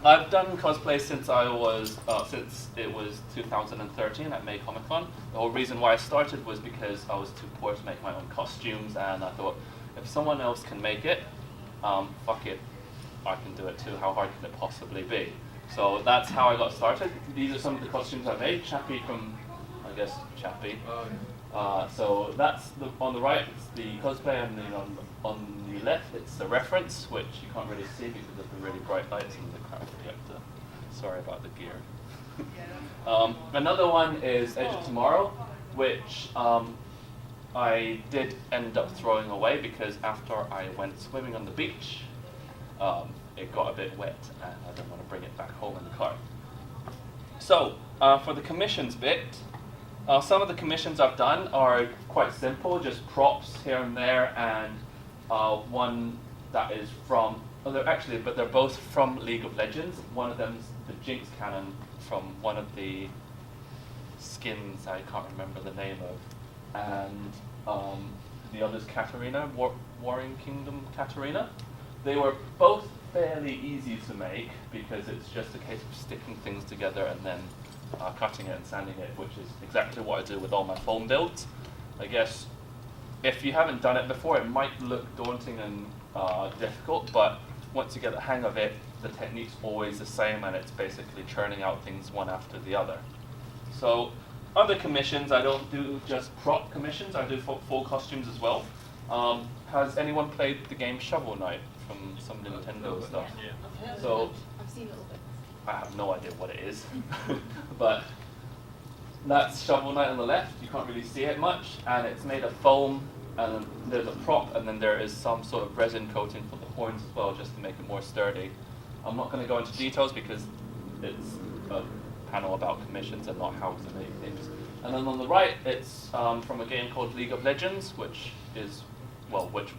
I've done cosplay since it was 2013 at May Comic Con. The whole reason why I started was because I was too poor to make my own costumes, and I thought if someone else can make it, fuck it, I can do it too. How hard can it possibly be? So that's how I got started. These are some of the costumes I made. Chappie from, I guess, Chappie. So that's on the right, it's the cosplay, and then on the left, it's the reference, which you can't really see because of the really bright lights and the crowd projector. Sorry about the gear. Another one is Edge of Tomorrow, which I did end up throwing away because after I went swimming on the beach, it got a bit wet and I didn't want to bring it back home in the car. So, for the commissions bit, some of the commissions I've done are quite simple, just props here and there, and one that is from, but they're both from League of Legends. One of them's the Jinx cannon from one of the skins I can't remember the name of, and the other's Katarina, Warring Kingdom Katarina. They were both fairly easy to make because it's just a case of sticking things together and then cutting it and sanding it, which is exactly what I do with all my foam builds. I guess if you haven't done it before, it might look daunting and difficult, but once you get the hang of it, the technique's always the same, and it's basically churning out things one after the other. So other commissions, I don't do just prop commissions, I do full costumes as well. Has anyone played the game Shovel Knight from some Nintendo stuff? Yeah. So I've seen a little bit. I have no idea what it is, but that's Shovel Knight on the left. You can't really see it much, and it's made of foam, and there's a prop, and then there is some sort of resin coating for the horns as well, just to make it more sturdy. I'm not going to go into details because it's a panel about commissions and not how to make things. And then on the right, it's from a game called League of Legends, which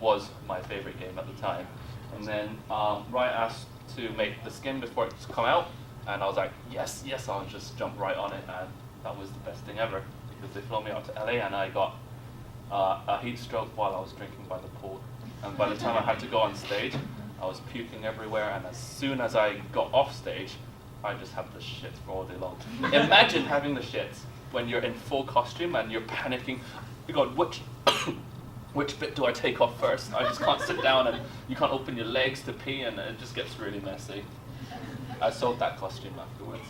was my favorite game at the time. And then Riot asked to make the skin before it's come out, and I was like, yes, I'll just jump right on it, and that was the best thing ever, because they flew me out to LA and I got a heat stroke while I was drinking by the pool. And by the time I had to go on stage, I was puking everywhere, and as soon as I got off stage, I just had the shits for all day long. Imagine having the shits when you're in full costume and you're panicking. You go, which bit do I take off first? I just can't sit down, and you can't open your legs to pee, and it just gets really messy. I sold that costume afterwards.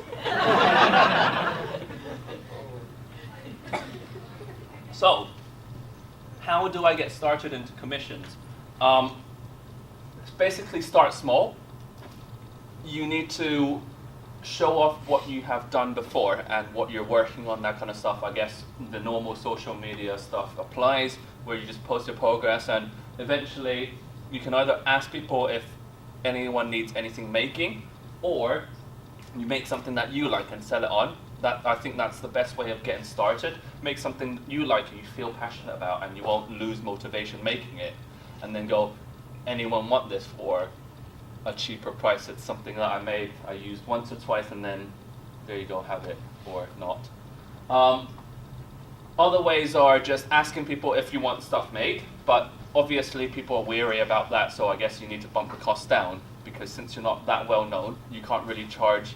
So, how do I get started into commissions? Basically start small. You need to show off what you have done before and what you're working on, that kind of stuff. I guess the normal social media stuff applies, where you just post your progress, and eventually you can either ask people if anyone needs anything making, or you make something that you like and sell it on. I think that's the best way of getting started. Make something you like and you feel passionate about, and you won't lose motivation making it, and then go, anyone want this for a cheaper price? It's something that I made, I used once or twice, and then there you go, have it, or not. Other ways are just asking people if you want stuff made, but obviously people are weary about that, so I guess you need to bump the cost down, because since you're not that well known, you can't really charge,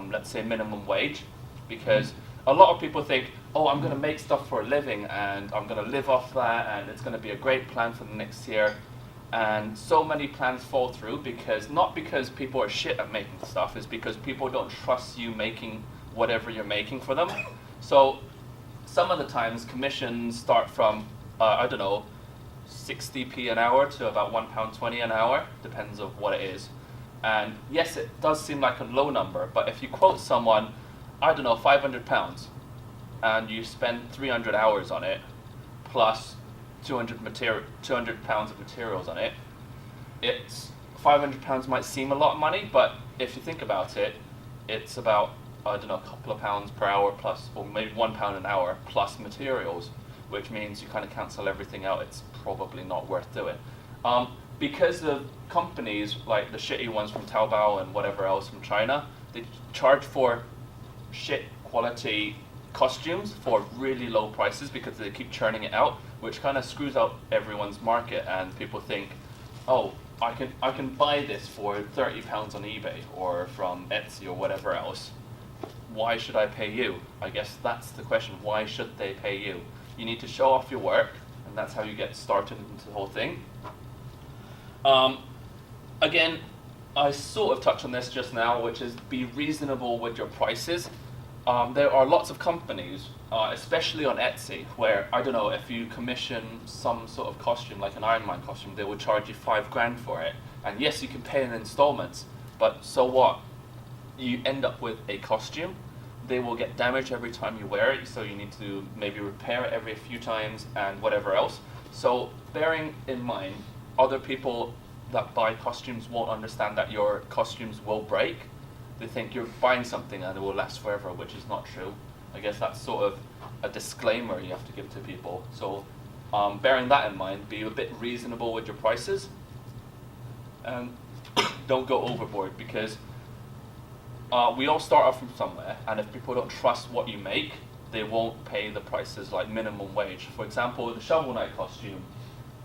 let's say, minimum wage, because a lot of people think, oh, I'm going to make stuff for a living, and I'm going to live off that, and it's going to be a great plan for the next year. And so many plans fall through not because people are shit at making stuff, it's because people don't trust you making whatever you're making for them. So some of the times commissions start from, 60p an hour to about £1.20 an hour, depends on what it is. And yes, it does seem like a low number, but if you quote someone, £500, and you spend 300 hours on it, plus 200 pounds of materials on it, it's £500 might seem a lot of money, but if you think about it, it's about, a couple of pounds per hour plus, or maybe £1 an hour plus materials, which means you kind of cancel everything out. It's probably not worth doing. Because the companies, like the shitty ones from Taobao and whatever else from China, they charge for shit quality costumes for really low prices because they keep churning it out, which kind of screws out everyone's market, and people think, oh, I can buy this for £30 on eBay or from Etsy or whatever else. Why should I pay you? I guess that's the question. Why should they pay you? You need to show off your work, and that's how you get started into the whole thing. Again, I sort of touched on this just now, which is be reasonable with your prices. There are lots of companies, especially on Etsy, where, I don't know, if you commission some sort of costume, like an Iron Man costume, they will charge you £5,000 for it. And yes, you can pay in installments, but so what? You end up with a costume. They will get damaged every time you wear it, so you need to maybe repair it every few times and whatever else. So bearing in mind, other people that buy costumes won't understand that your costumes will break. They think you're buying something and it will last forever, which is not true. I guess that's sort of a disclaimer you have to give to people. So bearing that in mind, be a bit reasonable with your prices and don't go overboard, because we all start off from somewhere, and if people don't trust what you make, they won't pay the prices like minimum wage. For example, the Shovel Knight costume,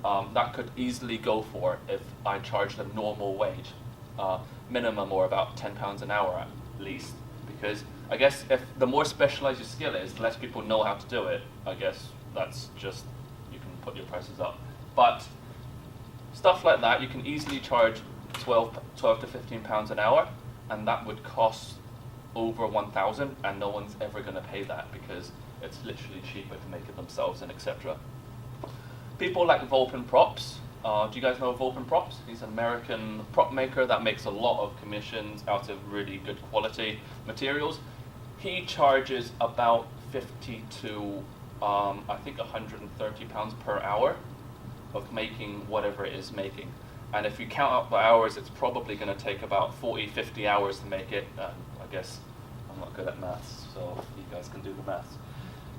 that could easily go for if I charged a normal wage, minimum, or about £10 an hour at least. Because I guess if the more specialized your skill is, the less people know how to do it. I guess that's just, you can put your prices up. But stuff like that, you can easily charge 12 to £15 an hour, and that would cost over 1,000, and no one's ever going to pay that because it's literally cheaper to make it themselves and etc. People like Vulpin Props. Do you guys know Vulpin Props? He's an American prop maker that makes a lot of commissions out of really good quality materials. He charges about 50 to I think £130 per hour of making whatever it is making. And if you count up the hours, it's probably going to take about 40, 50 hours to make it. I guess I'm not good at maths, so you guys can do the maths.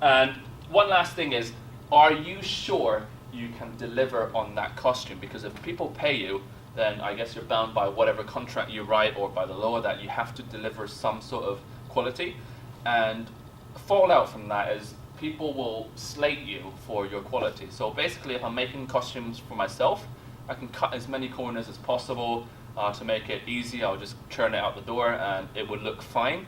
And one last thing is, are you sure you can deliver on that costume? Because if people pay you, then I guess you're bound by whatever contract you write or by the law that you have to deliver some sort of quality. And fallout from that is people will slate you for your quality. So basically, if I'm making costumes for myself, I can cut as many corners as possible to make it easy. I'll just churn it out the door and it would look fine.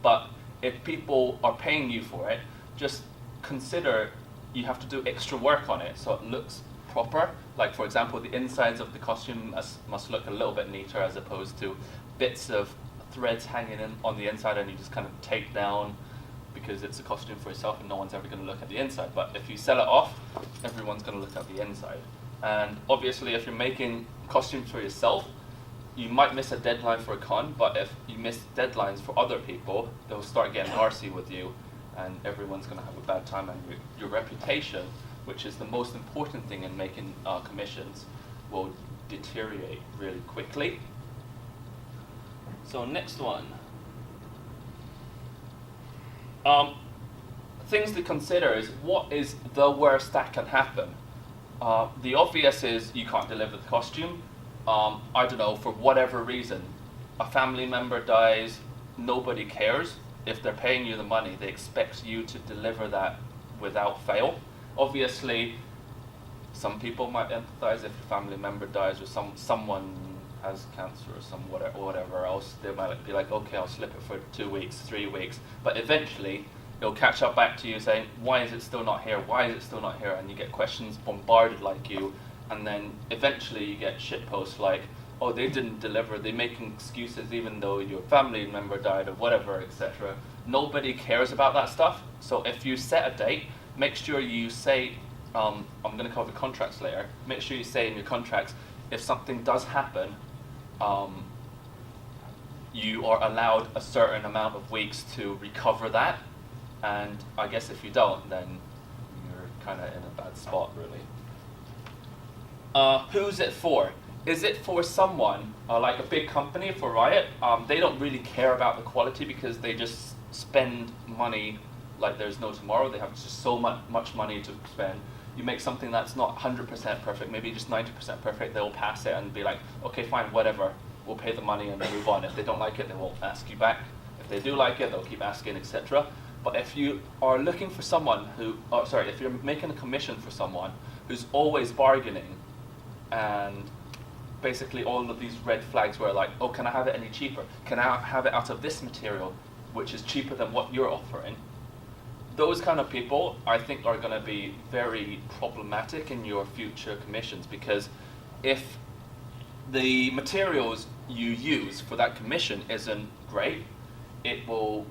But if people are paying you for it, just consider you have to do extra work on it so it looks proper. Like, for example, the insides of the costume must look a little bit neater, as opposed to bits of threads hanging in on the inside and you just kind of take down because it's a costume for yourself and no one's ever going to look at the inside. But if you sell it off, everyone's going to look at the inside. And obviously, if you're making costumes for yourself, you might miss a deadline for a con, but if you miss deadlines for other people, they'll start getting arsy with you, and everyone's going to have a bad time, and your reputation, which is the most important thing in making commissions, will deteriorate really quickly. So next one. Things to consider is, what is the worst that can happen? The obvious is you can't deliver the costume. I don't know, for whatever reason, a family member dies, nobody cares. If they're paying you the money, they expect you to deliver that without fail. Obviously, some people might empathize if a family member dies or someone has cancer or whatever else. They might be like, okay, I'll slip it for 2 weeks, 3 weeks. But eventually, it'll catch up back to you saying, why is it still not here? Why is it still not here? And you get questions bombarded like you. And then eventually you get shit posts like, oh, they didn't deliver, they're making excuses even though your family member died or whatever, etc. Nobody cares about that stuff. So if you set a date, make sure you say, I'm going to cover contracts later, make sure you say in your contracts, if something does happen, you are allowed a certain amount of weeks to recover that. And I guess if you don't, then you're kind of in a bad spot, really. Who's it for? Is it for someone, like a big company, for Riot? They don't really care about the quality because they just spend money like there's no tomorrow. They have just so much money to spend. You make something that's not 100% perfect, maybe just 90% perfect, they'll pass it and be like, okay, fine, whatever, we'll pay the money and then move on. If they don't like it, they won't ask you back. If they do like it, they'll keep asking, etc. But if you are looking for someone who, if you're making a commission for someone who's always bargaining and basically all of these red flags where like, oh, can I have it any cheaper? Can I have it out of this material, which is cheaper than what you're offering? Those kind of people, I think, are going to be very problematic in your future commissions, because if the materials you use for that commission isn't great, it will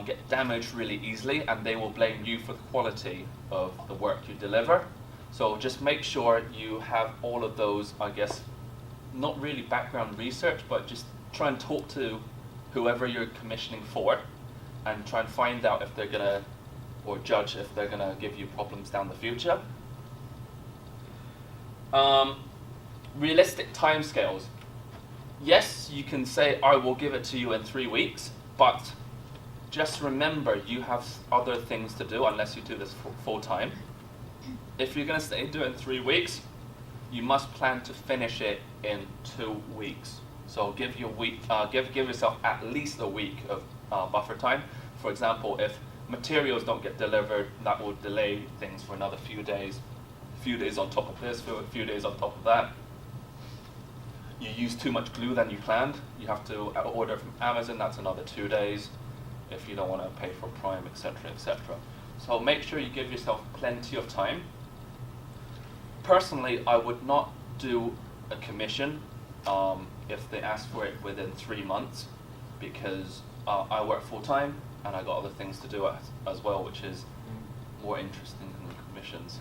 get damaged really easily, and they will blame you for the quality of the work you deliver. So just make sure you have all of those, I guess, not really background research, but just try and talk to whoever you're commissioning for and try and find out if they're going to, or judge if they're going to give you problems down the future. Realistic timescales. Yes, you can say, I will give it to you in 3 weeks, but just remember you have other things to do unless you do this full time. If you're going to stay doing 3 weeks, you must plan to finish it in 2 weeks. So give yourself at least a week of buffer time. For example, if materials don't get delivered, that will delay things for another few days. A few days on top of this, a few days on top of that. You use too much glue than you planned, you have to order from Amazon, that's another 2 days if you don't want to pay for Prime, etc., etc. So make sure you give yourself plenty of time. Personally, I would not do a commission if they ask for it within 3 months, because I work full-time and I got other things to do as well, which is more interesting than the commissions.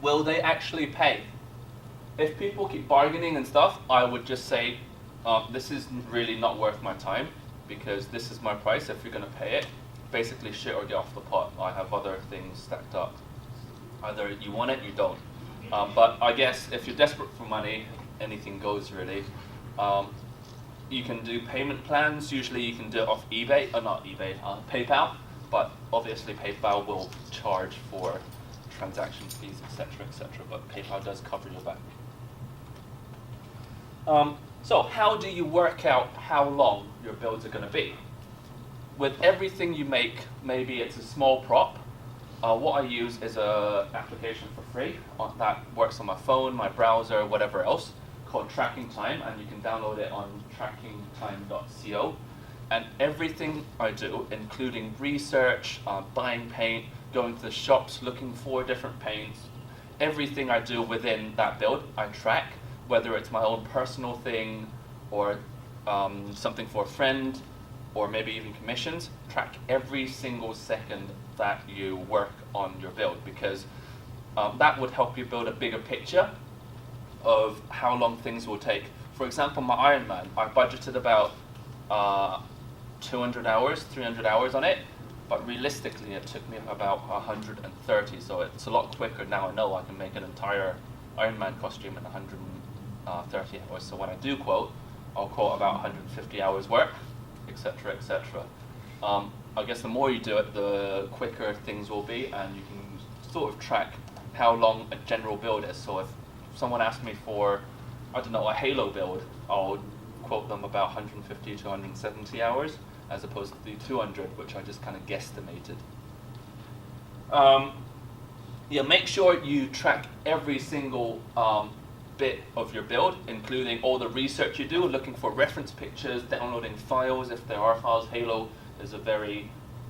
Will they actually pay? If people keep bargaining and stuff, I would just say, this is really not worth my time, because this is my price. If you're going to pay it, basically shit or get off the pot. I have other things stacked up. Either you want it, you don't. But I guess if you're desperate for money, anything goes really. You can do payment plans. Usually you can do it off eBay, not eBay, PayPal. But obviously PayPal will charge for transaction fees, etc., etc. But PayPal does cover your back. So how do you work out how long your builds are going to be? With everything you make, maybe it's a small prop. What I use is an application for free that works on my phone, my browser, whatever else, called Tracking Time, and you can download it on trackingtime.co. And everything I do, including research, buying paint, going to the shops, looking for different paints, everything I do within that build, I track, whether it's my own personal thing or something for a friend, or maybe even commissions. Track every single second that you work on your build, because that would help you build a bigger picture of how long things will take. For example, my Iron Man, I budgeted about 200 hours, 300 hours on it, but realistically it took me about 130, so it's a lot quicker now. I know I can make an entire Iron Man costume in 130 hours, so when I do quote, I'll quote about 150 hours work, etc., etc. I guess the more you do it, the quicker things will be, and you can sort of track how long a general build is. So if someone asks me for, I don't know, a Halo build, I'll quote them about 150 to 170 hours, as opposed to the 200, which I just kind of guesstimated. Yeah, make sure you track every single bit of your build, including all the research you do, looking for reference pictures, downloading files if there are files. Halo is a very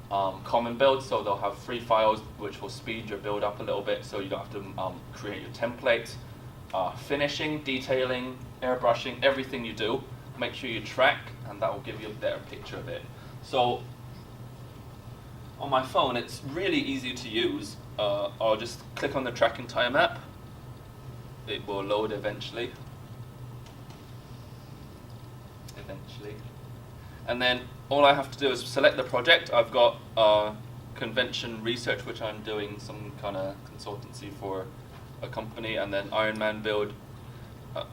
common build, so they'll have free files which will speed your build up a little bit, so you don't have to create your templates. Finishing, detailing, airbrushing, everything you do, make sure you track, and that will give you a better picture of it. So on my phone, it's really easy to use. I'll just click on the Tracking Time app. It will load eventually. And then all I have to do is select the project. I've got convention research, which I'm doing some kind of consultancy for a company, and then Iron Man build.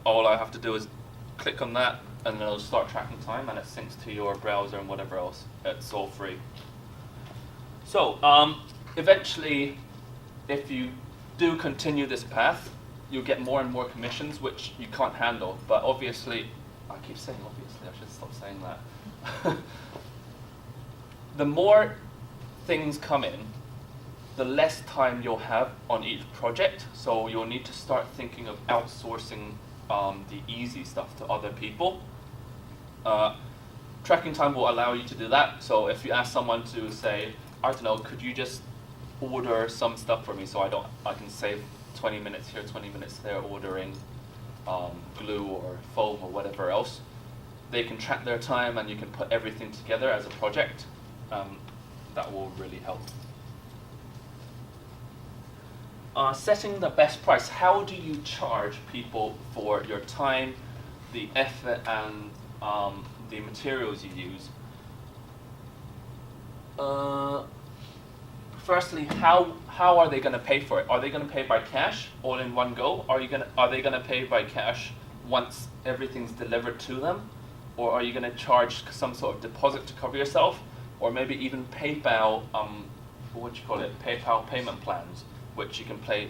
All I have to do is click on that, and then it'll start tracking time, and it syncs to your browser and whatever else. It's all free. So eventually, if you do continue this path, you'll get more and more commissions, which you can't handle. But obviously, I keep saying obviously, I should stop saying that. The more things come in, the less time you'll have on each project. So you'll need to start thinking of outsourcing the easy stuff to other people. Tracking time will allow you to do that. So if you ask someone to say, I don't know, could you just order some stuff for me so I can save 20 minutes here, 20 minutes there ordering glue or foam or whatever else. They can track their time and you can put everything together as a project. That will really help. Setting the best price. How do you charge people for your time, the effort, and the materials you use? Firstly, how are they going to pay for it? Are they going to pay by cash all in one go? Are they going to pay by cash once everything's delivered to them? Or are you going to charge some sort of deposit to cover yourself? Or maybe even PayPal, PayPal payment plans, which you can pay,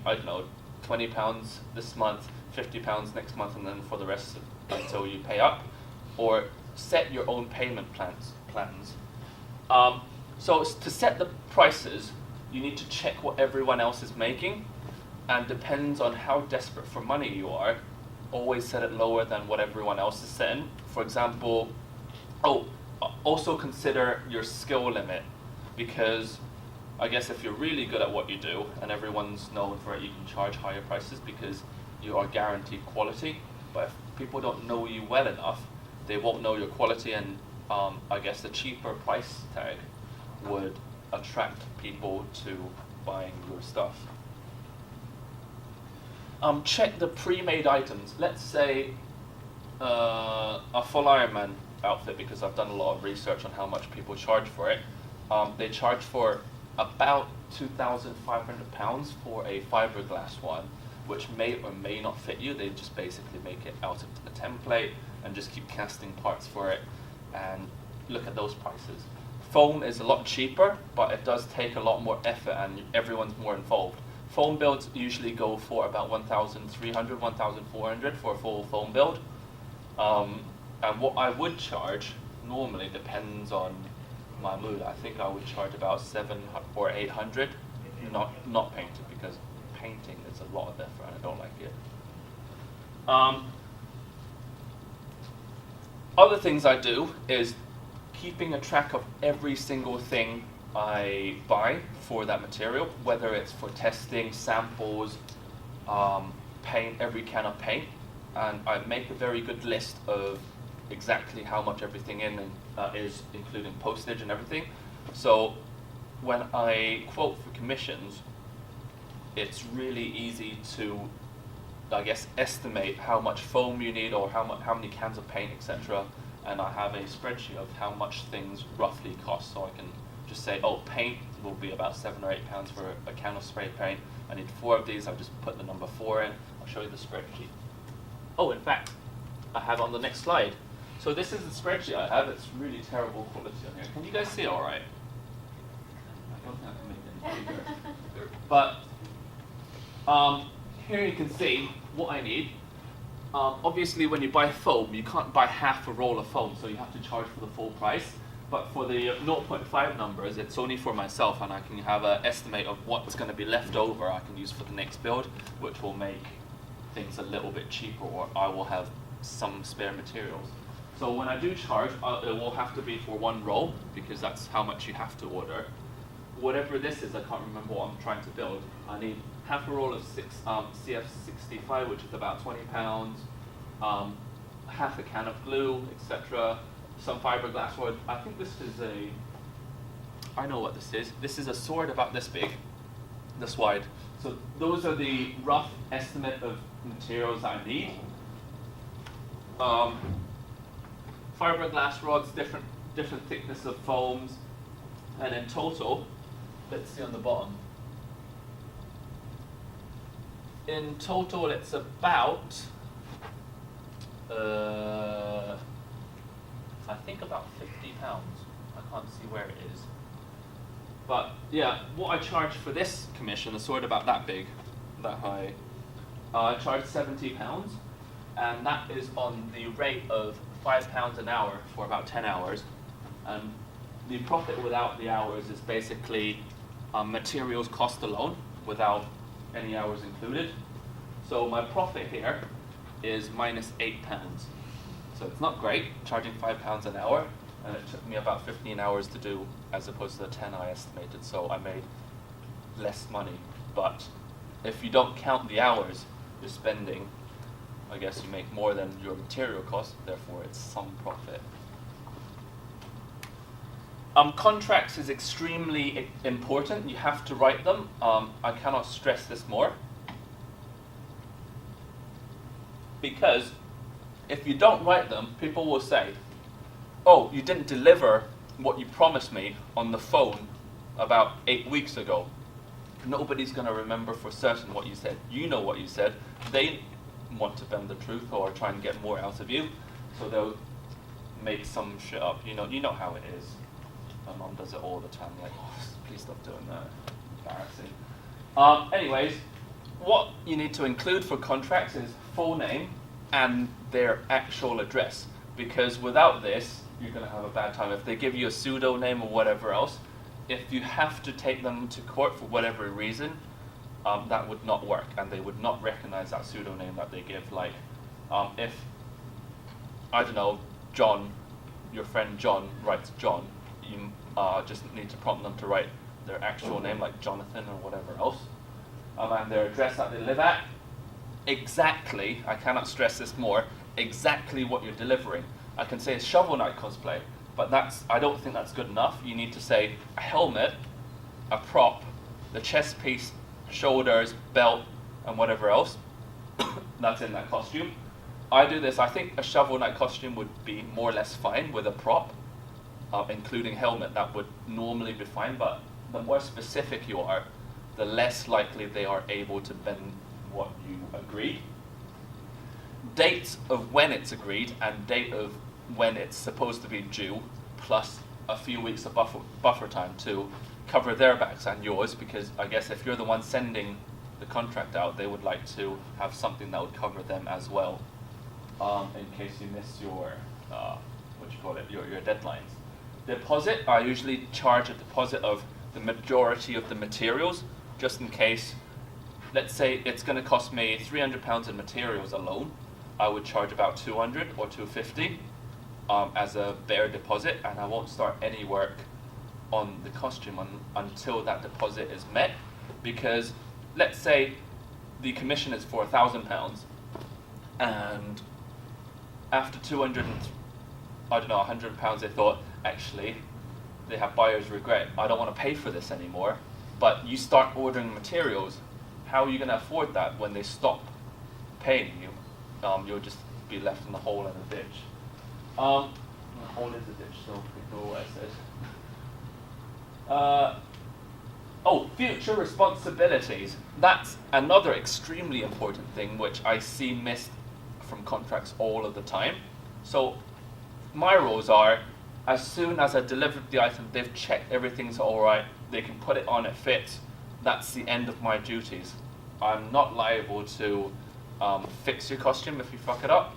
I don't know, £20 this month, £50 next month, and then for the rest until you pay up. Or set your own payment plans. So to set the prices, you need to check what everyone else is making, and depends on how desperate for money you are, always set it lower than what everyone else is setting. For example, also consider your skill limit, because I guess if you're really good at what you do and everyone's known for it, you can charge higher prices because you are guaranteed quality. But if people don't know you well enough, they won't know your quality, and I guess the cheaper price tag would attract people to buying your stuff. Check the pre-made items. Let's say a full Iron Man outfit, because I've done a lot of research on how much people charge for it. They charge for about £2,500 for a fiberglass one, which may or may not fit you. They just basically make it out of a template and just keep casting parts for it, and look at those prices. Foam is a lot cheaper, but it does take a lot more effort and everyone's more involved. Foam builds usually go for about 1,300, 1,400 for a full foam build. And what I would charge normally depends on my mood. I think I would charge about 700 or 800, not painted, because painting is a lot of effort and I don't like it. Other things I do is keeping a track of every single thing I buy for that material, whether it's for testing, samples, paint, every can of paint, and I make a very good list of exactly how much everything is, including postage and everything. So when I quote for commissions, it's really easy to, I guess, estimate how much foam you need or how many cans of paint, etc. And I have a spreadsheet of how much things roughly cost, so I can just say, oh, paint will be about £7 or £8 for a can of spray paint. I need 4 of these. I'll just put the number 4 in. I'll show you the spreadsheet. Oh, in fact, I have on the next slide. So this is the spreadsheet I have. It's really terrible quality on here. Can you guys see all right? I don't have to make it any bigger. But here you can see what I need. Obviously, when you buy foam, you can't buy half a roll of foam, so you have to charge for the full price. But for the 0.5 numbers, it's only for myself, and I can have an estimate of what's going to be left over I can use for the next build, which will make things a little bit cheaper, or I will have some spare materials. So when I do charge, it will have to be for 1 roll, because that's how much you have to order. Whatever this is, I can't remember what I'm trying to build. I need half a roll of CF65, which is about £20, half a can of glue, etc. Some fiberglass wood. I think this is I know what this is. This is a sword about this big, this wide. So those are the rough estimate of materials I need. Fiberglass rods, different thickness of foams, and in total, let's see on the bottom. In total, it's about, I think about £50. I can't see where it is. But yeah, what I charge for this commission, a sword about that big, that high, I charge £70, and that is on the rate of £5 an hour for about 10 hours. And the profit without the hours is basically materials cost alone without any hours included. So my profit here is minus £8. So it's not great, charging £5 an hour, and it took me about 15 hours to do as opposed to the 10 I estimated, so I made less money. But if you don't count the hours you're spending, I guess you make more than your material cost, therefore it's some profit. Contracts is extremely important. You have to write them. I cannot stress this more. Because if you don't write them, people will say, oh, you didn't deliver what you promised me on the phone about 8 weeks ago. Nobody's going to remember for certain what you said. You know what you said. They want to bend the truth or try and get more out of you, so they'll make some shit up. You know how it is. My mom does it all the time. Like, oh, please stop doing that. Embarrassing. Anyways, what you need to include for contracts is full name and their actual address, because without this, you're going to have a bad time. If they give you a pseudo name or whatever else, if you have to take them to court for whatever reason, that would not work, and they would not recognize that pseudo name that they give. Like, if, I don't know, John, your friend John writes John, you just need to prompt them to write their actual name, like Jonathan or whatever else, and their address that they live at. Exactly, I cannot stress this more, exactly what you're delivering. I can say Shovel Knight cosplay, but I don't think that's good enough. You need to say a helmet, a prop, the chest piece, shoulders, belt, and whatever else that's in that costume. I do this. I think a Shovel Knight costume would be more or less fine with a prop, including helmet. That would normally be fine, but the more specific you are, the less likely they are able to bend what you agreed. Dates of when it's agreed and date of when it's supposed to be due, plus a few weeks of buffer time to cover their backs and yours, because I guess if you're the one sending the contract out, they would like to have something that would cover them as well, in case you miss your your deadlines. Deposit, I usually charge a deposit of the majority of the materials, just in case. Let's say it's going to cost me £300 in materials alone. I would charge about 200 or 250 as a bare deposit, and I won't start any work on the costume until that deposit is met. Because let's say the commission is for £1,000, and after 200 and £100, they thought, actually, they have buyer's regret. I don't want to pay for this anymore. But you start ordering materials. How are you going to afford that when they stop paying you? You'll just be left in the hole in the ditch. The hole is a ditch, so ignore what I said. Future responsibilities. That's another extremely important thing which I see missed from contracts all of the time. So my rules are, as soon as I delivered the item, they've checked everything's alright, they can put it on, it fits, that's the end of my duties. I'm not liable to fix your costume if you fuck it up,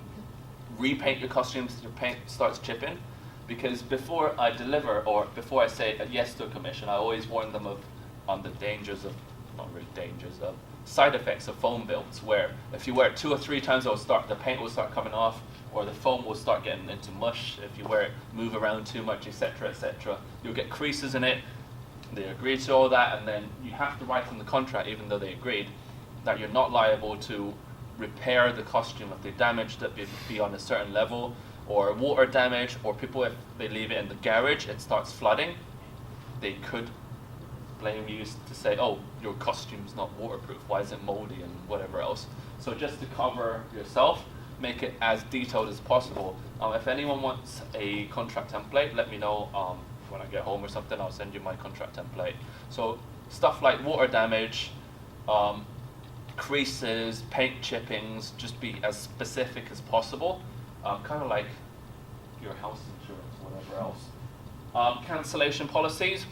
repaint your costume if your paint starts chipping, because before I deliver or before I say a yes to a commission, I always warn them of the dangers of, not really dangers, of side effects of foam builds, where if you wear it 2 or 3 times, the paint will start coming off, or the foam will start getting into mush if you wear it, move around too much, etc., etc. You'll get creases in it. They agreed to all that, and then you have to write in the contract, even though they agreed, that you're not liable to repair the costume if they damaged it be on a certain level, or water damage, or people, if they leave it in the garage, it starts flooding, they could blame you to say, oh, your costume's not waterproof, why is it moldy and whatever else. So just to cover yourself, make it as detailed as possible. If anyone wants a contract template, let me know when I get home or something, I'll send you my contract template. So stuff like water damage, creases, paint chippings, just be as specific as possible, kind of like your house insurance, whatever else. Cancellation policies,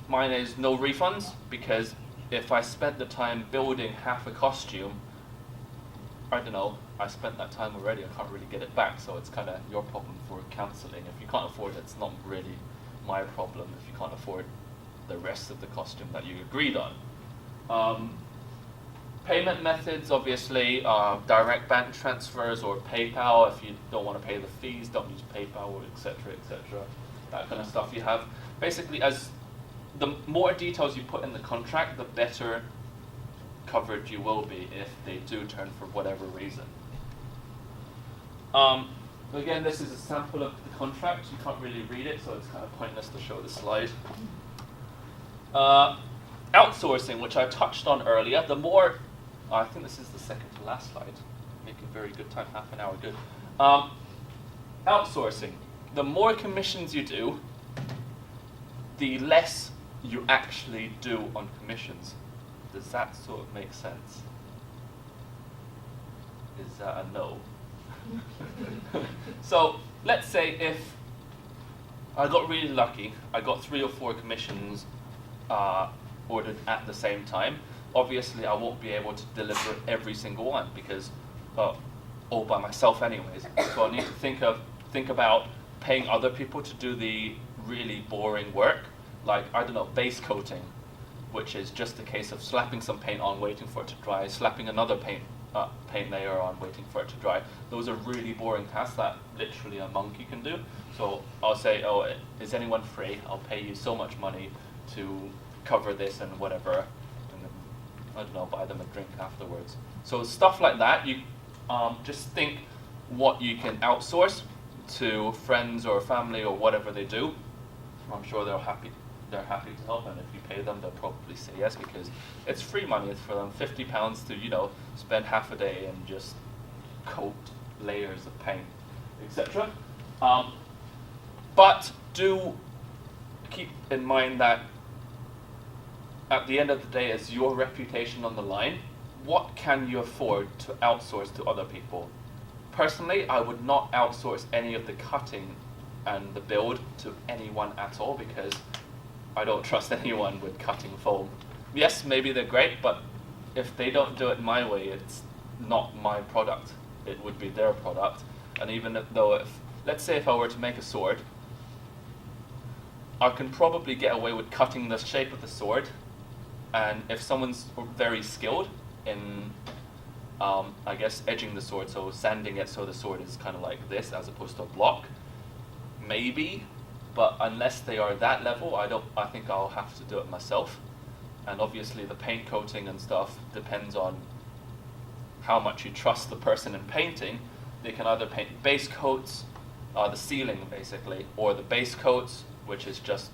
mine is no refunds, because if I spent the time building half a costume, I don't know, I spent that time already, I can't really get it back, so it's kind of your problem for cancelling. If you can't afford it, it's not really my problem if you can't afford the rest of the costume that you agreed on. Payment methods, obviously, direct bank transfers or PayPal. If you don't want to pay the fees, don't use PayPal, or etc., etc. That kind of stuff you have. Basically, as the more details you put in the contract, the better covered you will be if they do turn for whatever reason. Again, this is a sample of the contract. You can't really read it, so it's kind of pointless to show the slide. Outsourcing, which I touched on earlier, the more, I think this is the second to last slide, making very good time, half an hour, good. Outsourcing, the more commissions you do, the less you actually do on commissions. Does that sort of make sense? Is that a no? So let's say if I got really lucky, I got 3 or 4 commissions ordered at the same time. Obviously, I won't be able to deliver every single one because all by myself anyways. So I need to think about paying other people to do the really boring work, like, I don't know, base coating, which is just a case of slapping some paint on, waiting for it to dry, slapping another paint layer on, waiting for it to dry. Those are really boring tasks that literally a monkey can do. So I'll say, oh, is anyone free? I'll pay you so much money to cover this and whatever, and then, I don't know, buy them a drink afterwards. So stuff like that, you just think what you can outsource to friends or family or whatever they do. I'm sure they're happy to help, and if you pay them, they'll probably say yes because it's free money. It's for them, £50 to, you know, spend half a day and just coat layers of paint, etc. But do keep in mind that at the end of the day, is your reputation on the line. What can you afford to outsource to other people? Personally, I would not outsource any of the cutting and the build to anyone at all because I don't trust anyone with cutting foam. Yes, maybe they're great, but if they don't do it my way, it's not my product. It would be their product. And even though, let's say if I were to make a sword, I can probably get away with cutting the shape of the sword. And if someone's very skilled in, I guess, edging the sword, so sanding it so the sword is kind of like this as opposed to a block, maybe. But unless they are that level, I think I'll have to do it myself. And obviously the paint coating and stuff depends on how much you trust the person in painting. They can either paint base coats, the ceiling basically, or the base coats, which is just,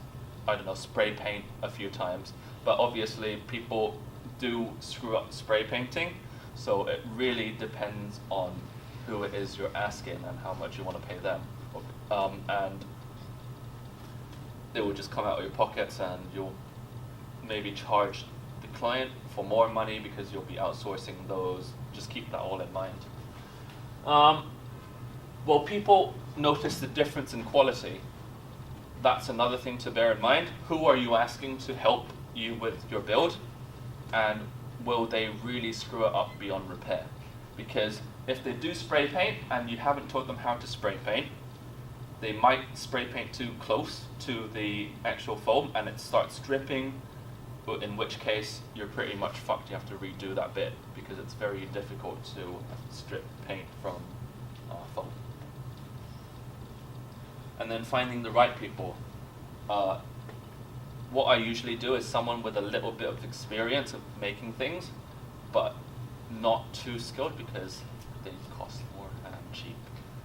I don't know, spray paint a few times. But obviously people do screw up spray painting, so it really depends on who it is you're asking and how much you want to pay them. And they will just come out of your pockets, and you'll maybe charge the client for more money because you'll be outsourcing those. Just keep that all in mind. Well, people notice the difference in quality. That's another thing to bear in mind. Who are you asking to help you with your build, and will they really screw it up beyond repair? Because if they do spray paint and you haven't taught them how to spray paint, they might spray paint too close to the actual foam and it starts dripping, in which case you're pretty much fucked. You have to redo that bit because it's very difficult to strip paint from foam. And then finding the right people. What I usually do is someone with a little bit of experience of making things, but not too skilled because they cost more and cheap.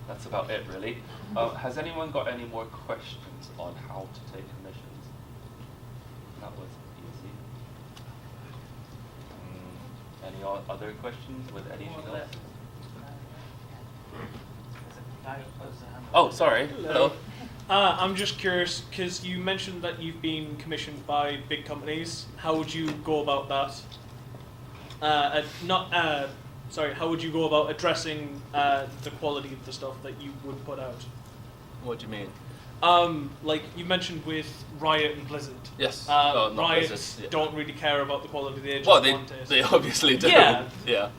That's about it, really. Has anyone got any more questions on how to take commissions? That was easy. Any other questions with anything else? Oh, sorry. Hello. I'm just curious, because you mentioned that you've been commissioned by big companies. How would you go about that? How would you go about addressing the quality of the stuff that you would put out? What do you mean? Like you mentioned with Riot and Blizzard. Yes. Riot Blizzard, don't really care about the quality. They just want it. They obviously do. Yeah. Yeah.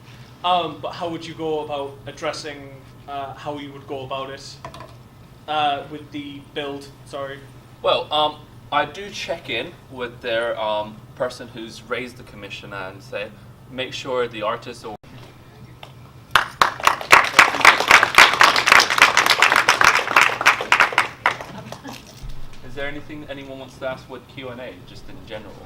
But how would you go about addressing how you would go about it with the build? Sorry. Well, I do check in with their person who's raised the commission and say, make sure the artist or Is there anything anyone wants to ask with Q&A, just in general?